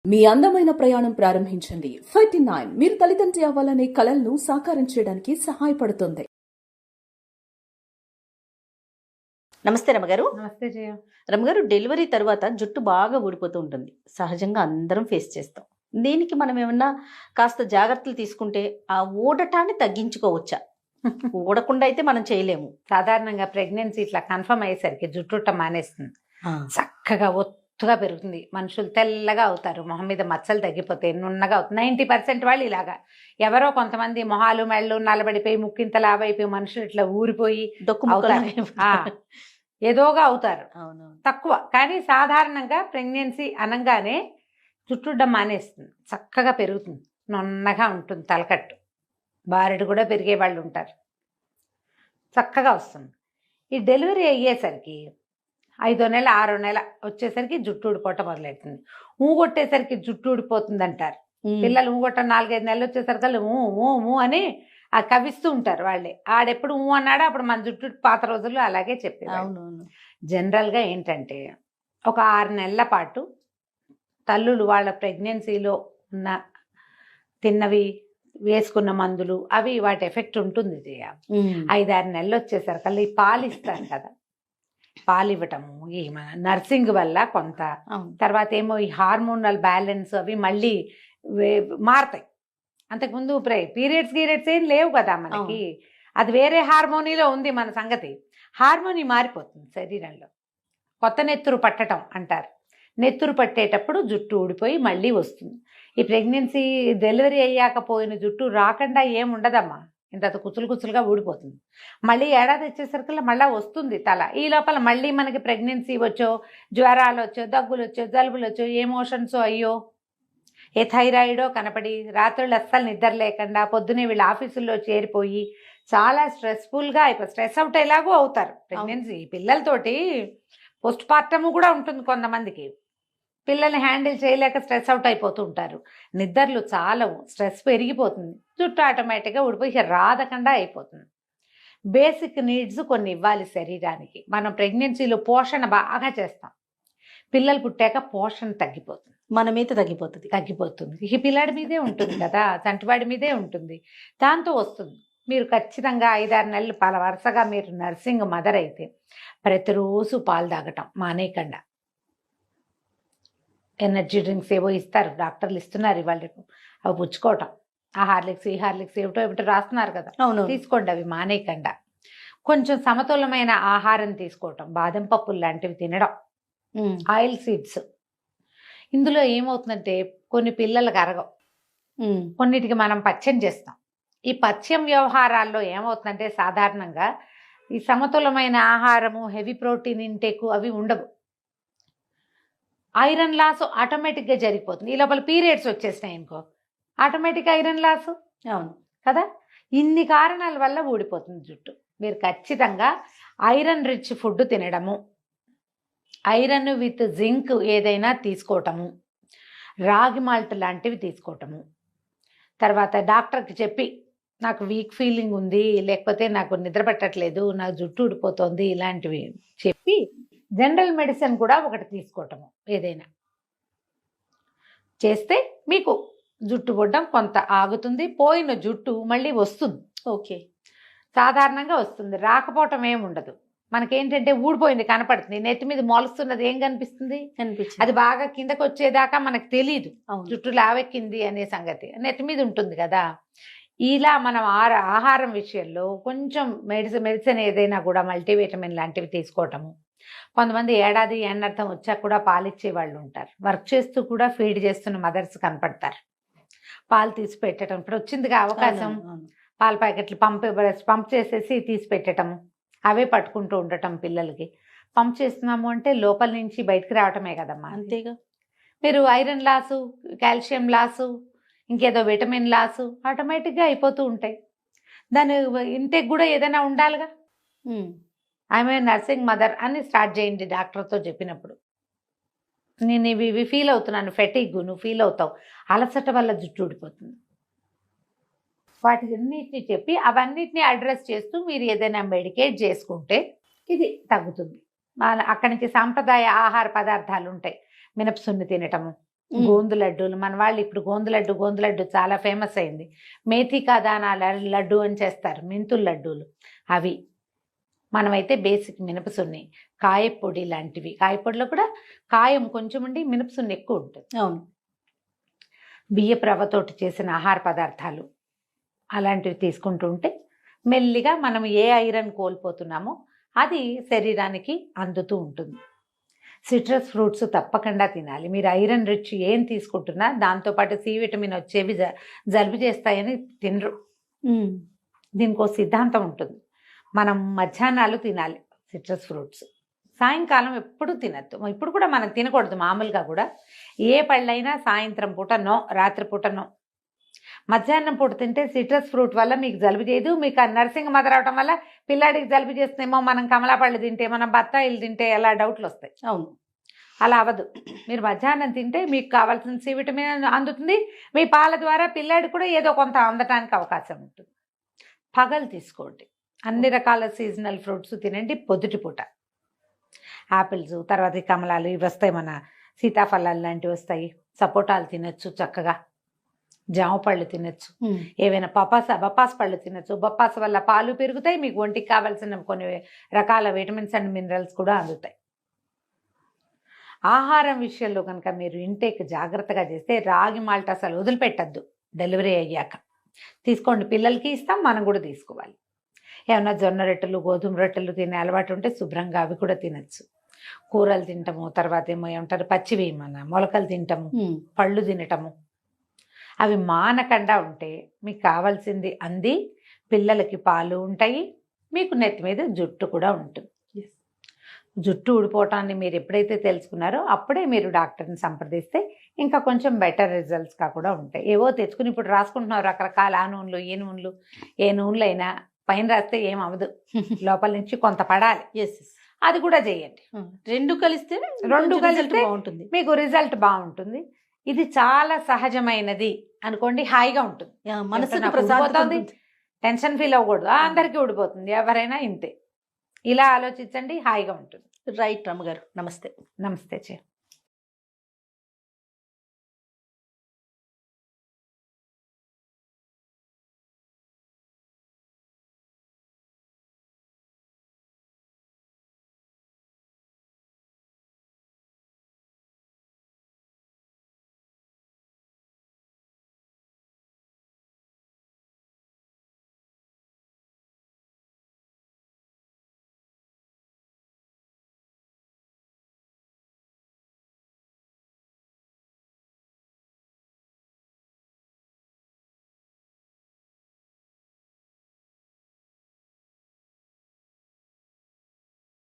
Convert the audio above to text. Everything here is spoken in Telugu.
మీ అందమైన ప్రయాణం ప్రారంభించండి. 39 మీరు తల్లిదండ్రి అవ్వాలనే కలలను సాకారం చేయడానికి సహాయపడుతుంది. నమస్తే రమగారు. నమస్తే జయ. రమగారు, డెలివరీ తర్వాత జుట్టు బాగా ఊడిపోతూ ఉంటుంది. సహజంగా అందరం ఫేస్ చేస్తాం. దీనికి మనం ఏమన్నా కాస్త జాగ్రత్తలు తీసుకుంటే ఆ ఊడటాన్ని తగ్గించుకోవచ్చా? ఊడకుండా అయితే మనం చేయలేము. సాధారణంగా ప్రెగ్నెన్సీ ఇట్లా కన్ఫర్మ్ అయ్యేసరికి జుట్టుట్ట మానేస్తుంది. చక్కగా ఒత్తుగా పెరుగుతుంది. మనుషులు తెల్లగా అవుతారు. మొహం మీద మచ్చలు తగ్గిపోతాయి. నున్నగా అవుతుంది. 90% వాళ్ళు ఇలాగా. ఎవరో కొంతమంది మొహాలు మెళ్ళు నల్లబడిపోయి ముక్కింత లావైపోయి మనుషులు ఇట్లా ఊరిపోయి ఏదోగా అవుతారు. తక్కువ. కానీ సాధారణంగా ప్రెగ్నెన్సీ అనగానే జుట్టుడ్డం మానేస్తుంది. చక్కగా పెరుగుతుంది. నున్నగా ఉంటుంది. తలకట్టు బారెడు కూడా పెరిగే వాళ్ళు ఉంటారు. చక్కగా వస్తుంది. ఈ డెలివరీ అయ్యేసరికి 5వ నెల 6వ నెల వచ్చేసరికి జుట్టు ఊడిపోవటం మొదలెడుతుంది. ఊగొట్టేసరికి జుట్టు ఊడిపోతుంది అంటారు. పిల్లలు ఊగొట్టం 4-5 నెలలు వచ్చేసరికి ఊ అని ఆ కవిస్తూ ఉంటారు వాళ్ళే. ఆడెప్పుడు ఊ అన్నాడో అప్పుడు మన జుట్టు పాత రోజుల్లో అలాగే చెప్పేవాళ్ళు. జనరల్గా ఏంటంటే ఒక 6 నెలల పాటు తల్లులు వాళ్ళ ప్రెగ్నెన్సీలో ఉన్న తిన్నవి వేసుకున్న మందులు అవి వాటి ఎఫెక్ట్ ఉంటుంది. 5-6 నెలలు వచ్చేసరికి ఈ పాలు ఇస్తారు కదా, పాలు ఇవ్వటము, ఈ నర్సింగ్ వల్ల కొంత, తర్వాత ఏమో ఈ హార్మోనల్ బ్యాలెన్స్ అవి మళ్ళీ మారుతాయి. అంతకుముందు పీరియడ్స్ ఏం లేవు కదా మనకి. అది వేరే హార్మోనీలో ఉంది మన సంగతి. హార్మోనీ మారిపోతుంది శరీరంలో. కొత్త నెత్తురు పట్టడం అంటారు. నెత్తురు పట్టేటప్పుడు జుట్టు ఊడిపోయి మళ్ళీ వస్తుంది. ఈ ప్రెగ్నెన్సీ డెలివరీ అయ్యాక పోయిన జుట్టు రాకుండా ఏముండదమ్మా. ఇంత కుచులుగా ఊడిపోతుంది. మళ్ళీ ఏడాది వచ్చేసరికి మళ్ళీ వస్తుంది తల. ఈ లోపల మళ్ళీ మనకి ప్రెగ్నెన్సీ వచ్చో, జ్వరాలు వచ్చో, దగ్గులు వచ్చో, జలుబులు వచ్చో, ఏ మోషన్స్ అయ్యో, ఏ థైరాయిడో కనపడి రాత్రులు అస్సలు నిద్ర లేకుండా పొద్దునే వీళ్ళ ఆఫీసుల్లో చేరిపోయి చాలా స్ట్రెస్ఫుల్గా అయిపోయి స్ట్రెస్ అవుట్ ఎలాగో అవుతారు. ప్రెగ్నెన్సీ పిల్లలతోటి పోస్ట్ పార్టము కూడా ఉంటుంది. కొంతమందికి పిల్లల్ని హ్యాండిల్ చేయలేక స్ట్రెస్ అవుట్ అయిపోతూ ఉంటారు. నిద్రలు చాలవు, స్ట్రెస్ పెరిగిపోతుంది, జుట్టు ఆటోమేటిక్గా ఊడిపోయి రాదకుండా అయిపోతుంది. బేసిక్ నీడ్స్ కొన్ని ఇవ్వాలి శరీరానికి. మనం ప్రెగ్నెన్సీలో పోషణ బాగా చేస్తాం. పిల్లలు పుట్టాక పోషణ తగ్గిపోతుంది. మన మీద తగ్గిపోతుంది. ఈ పిల్లాడి మీదే ఉంటుంది కదా, చంటివాడి మీదే ఉంటుంది. దాంతో వస్తుంది. మీరు ఖచ్చితంగా 5-6 నెలలు వరుసగా మీరు నర్సింగ్ మదర్ అయితే ప్రతిరోజు పాలు తాగటం మానేయకుండా. ఎనర్జీ డ్రింక్స్ ఏవో ఇస్తారు, డాక్టర్లు ఇస్తున్నారు ఇవాళ, అవి పుచ్చుకోవటం. ఆ హార్లిక్స్ ఈ హార్లిక్స్ ఏమిటో రాస్తున్నారు కదా, తీసుకోండి. అవి మానేయకుండా కొంచెం సమతులమైన ఆహారం తీసుకోవటం. బాదం పప్పులు లాంటివి తినడం, ఆయిల్ సీడ్స్. ఇందులో ఏమవుతుందంటే కొన్ని పిల్లలకు అరగవు, కొన్నిటికి మనం పథ్యం చేస్తాం. ఈ పథ్యం వ్యవహారాల్లో ఏమవుతుందంటే సాధారణంగా ఈ సమతులమైన ఆహారము, హెవీ ప్రోటీన్ ఇంటేకు అవి ఉండవు. ఐరన్ లాస్ ఆటోమేటిక్గా జరిగిపోతుంది. ఈ లోపల పీరియడ్స్ వచ్చేసినాయి అనుకో, ఆటోమేటిక్ ఐరన్ లాస్. అవును కదా. ఇన్ని కారణాల వల్ల ఊడిపోతుంది జుట్టు. మీరు ఖచ్చితంగా ఐరన్ రిచ్ ఫుడ్ తినడము, ఐరన్ విత్ జింక్ ఏదైనా తీసుకోవటము, రాగి మాల్ట్ లాంటివి తీసుకోవటము, తర్వాత డాక్టర్కి చెప్పి నాకు వీక్ ఫీలింగ్ ఉంది, లేకపోతే నాకు నిద్ర పట్టట్లేదు, నాకు జుట్టు ఊడిపోతుంది, ఇలాంటివి చెప్పి జనరల్ మెడిసిన్ కూడా ఒకటి తీసుకోవటము ఏదైనా చేస్తే మీకు జుట్టు పొడ్డం కొంత ఆగుతుంది. పోయిన జుట్టు మళ్ళీ వస్తుంది. ఓకే, సాధారణంగా వస్తుంది. రాకపోవటం ఏముండదు. మనకేంటంటే ఊడిపోయింది కనపడుతుంది, నెత్తి మీద మొలుస్తున్నది ఏం కనిపిస్తుంది, అది బాగా కిందకు వచ్చేదాకా మనకు తెలియదు జుట్టు లావెక్కింది అనే సంగతి. నెత్తి మీద ఉంటుంది కదా. ఇలా మనం ఆహారం విషయంలో కొంచెం మెడిసిన్ ఏదైనా కూడా మల్టీవిటమిన్ లాంటివి తీసుకోవటము. కొంతమంది ఏడాది ఎన్నర్థం వచ్చాక కూడా పాలిచ్చే వాళ్ళు ఉంటారు. వర్క్ చేస్తూ కూడా ఫీడ్ చేస్తున్న మదర్స్ కనపడతారు. పాలు తీసి పెట్టడం. ఇప్పుడు వచ్చిందిగా అవకాశం, పాల ప్యాకెట్లు పంప్ చేసేసి తీసి పెట్టడము, అవే పట్టుకుంటూ ఉండటం. పిల్లలకి పంప్ చేస్తున్నాము అంటే లోపల నుంచి బయటకు రావటమే కదమ్మా. అంతేగా. మీరు ఐరన్ లాసు, కాల్షియం లాసు, ఇంకేదో విటమిన్ లాసు ఆటోమేటిక్గా అయిపోతూ ఉంటాయి. దాని ఇంటేక్ కూడా ఏదైనా ఉండాలిగా. ఆమె నర్సింగ్ మదర్ అని స్టార్ట్ చేయండి డాక్టర్తో చెప్పినప్పుడు. నేను ఇవి ఫీల్ అవుతున్నాను, ఫెటిగ్, నువ్వు ఫీల్ అవుతావు, అలసట వల్ల జుట్టు ఊడిపోతుంది. వాటిన్నిటిని చెప్పి అవన్నిటిని అడ్రస్ చేస్తూ మీరు ఏదైనా మెడికేట్ చేసుకుంటే ఇది తగ్గుతుంది. అక్కడి నుంచి సాంప్రదాయ ఆహార పదార్థాలు ఉంటాయి. మినపసున్ని తినటము, గోందు లడ్డూలు, మన వాళ్ళు ఇప్పుడు గోందు లడ్డు చాలా ఫేమస్ అయింది. మేథికా దానా లడ్డు అని చేస్తారు, మెంతుల లడ్డూలు అవి. మనమైతే బేసిక్ మినపసున్ని, కాయపొడి లాంటివి. కాయపొడిలో కూడా కాయం కొంచెం ఉండి మినపసున్ని ఎక్కువ ఉంటుంది. అవును. బియ్యపు రవ్వతోటి చేసిన ఆహార పదార్థాలు అలాంటివి తీసుకుంటూ ఉంటే మెల్లిగా మనం ఏ ఐరన్ కోల్పోతున్నామో అది శరీరానికి అందుతూ ఉంటుంది. సిట్రస్ ఫ్రూట్స్ తప్పకుండా తినాలి. మీరు ఐరన్ రిచ్ ఏం తీసుకుంటున్నా దాంతోపాటు సి విటమిన్ వచ్చేవి జలుబు చేస్తాయని తినరు. దీనికి ఒక సిద్ధాంతం ఉంటుంది. మనం మధ్యాహ్నాలు తినాలి సిట్రస్ ఫ్రూట్స్, సాయంకాలం ఎప్పుడు తినద్దు. ఇప్పుడు కూడా మనం తినకూడదు. మామూలుగా కూడా ఏ పళ్ళైనా సాయంత్రం పూట నో, రాత్రి పూట నో. మధ్యాహ్నం పూట తింటే సిట్రస్ ఫ్రూట్ వల్ల మీకు జలుబు చేయదు. మీకు నర్సింగ్ మదర్ అవటం వల్ల పిల్లాడికి జలుబు చేస్తుందేమో, మనం కమలా పళ్ళు తింటే, మనం బత్తాయిలు తింటే ఎలా డౌట్లు వస్తాయి. అవును. అలా అవ్వదు. మీరు మధ్యాహ్నం తింటే మీకు కావాల్సిన సి విటమిన్ అందుతుంది. మీ పాల ద్వారా పిల్లాడికి కూడా ఏదో కొంత అందటానికి అవకాశం ఉంటుంది. పగలు తీసుకోండి. అన్ని రకాల సీజనల్ ఫ్రూట్స్ తినండి పొద్దుటి పూట. యాపిల్స్, తర్వాత ఈ కమలాలు ఇవి వస్తాయి, మన సీతాఫలాలు లాంటివి వస్తాయి. సపోటాలు తినచ్చు చక్కగా, జామ పళ్ళు తినచ్చు, ఏవైనా బొప్పాస్ పళ్ళు తినచ్చు. బొప్పాస్ వల్ల పాలు పెరుగుతాయి, మీకు ఒంటికి కావాల్సిన కొన్ని రకాల విటమిన్స్ అండ్ మినరల్స్ కూడా అందుతాయి. ఆహారం విషయంలో కనుక మీరు ఇంటేక్ జాగ్రత్తగా చేస్తే రాగి మాల్ట్ అసలు వదిలిపెట్టద్దు. డెలివరీ అయ్యాక తీసుకోండి, పిల్లలకి ఇస్తాం, మనం కూడా తీసుకోవాలి. ఏమన్నా జొన్న రొట్టెలు, గోధుమ రొట్టెలు తినే అలవాటు ఉంటే శుభ్రంగా అవి కూడా తినచ్చు. కూరలు తింటాము, తర్వాత ఏమంటారు పచ్చివి మన మొలకలు తింటాము, పళ్ళు తినటము, అవి మానకుండా ఉంటే మీకు కావాల్సింది అంది. పిల్లలకి పాలు ఉంటాయి, మీకు నెత్తి మీద జుట్టు కూడా ఉంటుంది. జుట్టు ఊడిపోవటాన్ని మీరు ఎప్పుడైతే తెలుసుకున్నారో అప్పుడే మీరు డాక్టర్ని సంప్రదిస్తే ఇంకా కొంచెం బెటర్ రిజల్ట్స్గా కూడా ఉంటాయి. ఏవో తెచ్చుకుని ఇప్పుడు రాసుకుంటున్నారు రకరకాల ఆ నూనెలు, ఈ నూనెలు. ఏ నూనెలు అయినా పైన రాస్తే ఏం అవ్వదు, లోపల నుంచి కొంత పడాలి. అది కూడా చేయండి. రెండు కలిస్తే బాగుంటుంది, మీకు రిజల్ట్ బాగుంటుంది. ఇది చాలా సహజమైనది అనుకోండి, హాయిగా ఉంటుంది. మనసుకు ప్రశాంతత, టెన్షన్ ఫీల్ అవ్వకూడదు. అందరికీ ఊడిపోతుంది, ఎవరైనా ఇంతే. ఇలా ఆలోచించండి, హాయిగా ఉంటుంది. రైట్ రమ్మగారు. నమస్తే. నమస్తే చే.